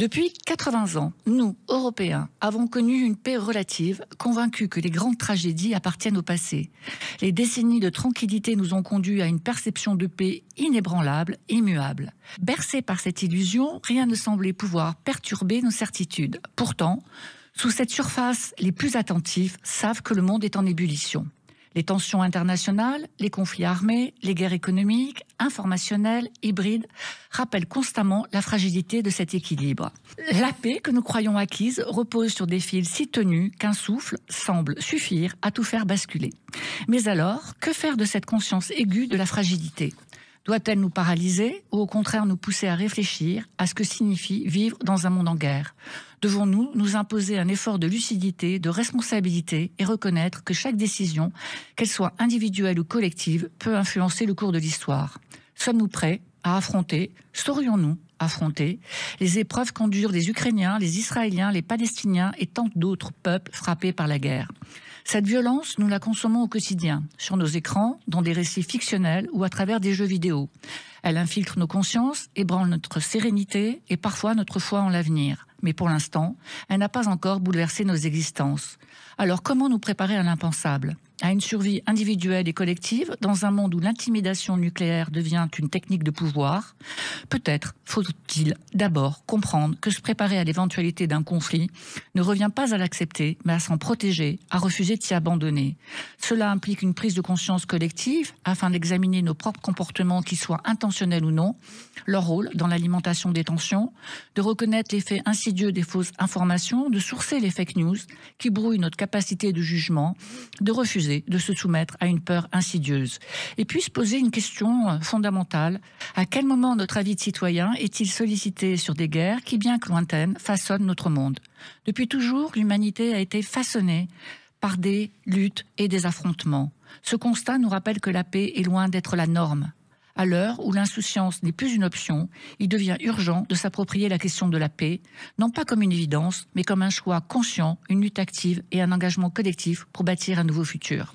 Depuis 80 ans, nous, Européens, avons connu une paix relative, convaincus que les grandes tragédies appartiennent au passé. Les décennies de tranquillité nous ont conduits à une perception de paix inébranlable, immuable. Bercés par cette illusion, rien ne semblait pouvoir perturber nos certitudes. Pourtant, sous cette surface, les plus attentifs savent que le monde est en ébullition. Les tensions internationales, les conflits armés, les guerres économiques, informationnelles, hybrides, rappellent constamment la fragilité de cet équilibre. La paix que nous croyons acquise repose sur des fils si tenus qu'un souffle semble suffire à tout faire basculer. Mais alors, que faire de cette conscience aiguë de la fragilité ? Doit-elle nous paralyser ou au contraire nous pousser à réfléchir à ce que signifie vivre dans un monde en guerre ? Devons-nous nous imposer un effort de lucidité, de responsabilité et reconnaître que chaque décision, qu'elle soit individuelle ou collective, peut influencer le cours de l'histoire ? Sommes-nous prêts à affronter, saurions-nous affronter les épreuves qu'endurent les Ukrainiens, les Israéliens, les Palestiniens et tant d'autres peuples frappés par la guerre ? Cette violence, nous la consommons au quotidien, sur nos écrans, dans des récits fictionnels ou à travers des jeux vidéo. Elle infiltre nos consciences, ébranle notre sérénité et parfois notre foi en l'avenir. Mais pour l'instant, elle n'a pas encore bouleversé nos existences. Alors comment nous préparer à l'impensable ? À une survie individuelle et collective dans un monde où l'intimidation nucléaire devient une technique de pouvoir? Peut-être faut-il d'abord comprendre que se préparer à l'éventualité d'un conflit ne revient pas à l'accepter, mais à s'en protéger, à refuser de s'y abandonner. Cela implique une prise de conscience collective afin d'examiner nos propres comportements, qu'ils soient intentionnels ou non, leur rôle dans l'alimentation des tensions, de reconnaître l'effet insidieux des fausses informations, de sourcer les fake news qui brouillent notre capacité de jugement, de refuser de se soumettre à une peur insidieuse. Et puis se poser une question fondamentale. À quel moment notre avis de citoyen est-il sollicité sur des guerres qui, bien que lointaines, façonnent notre monde ? Depuis toujours, l'humanité a été façonnée par des luttes et des affrontements. Ce constat nous rappelle que la paix est loin d'être la norme. À l'heure où l'insouciance n'est plus une option, il devient urgent de s'approprier la question de la paix, non pas comme une évidence, mais comme un choix conscient, une lutte active et un engagement collectif pour bâtir un nouveau futur.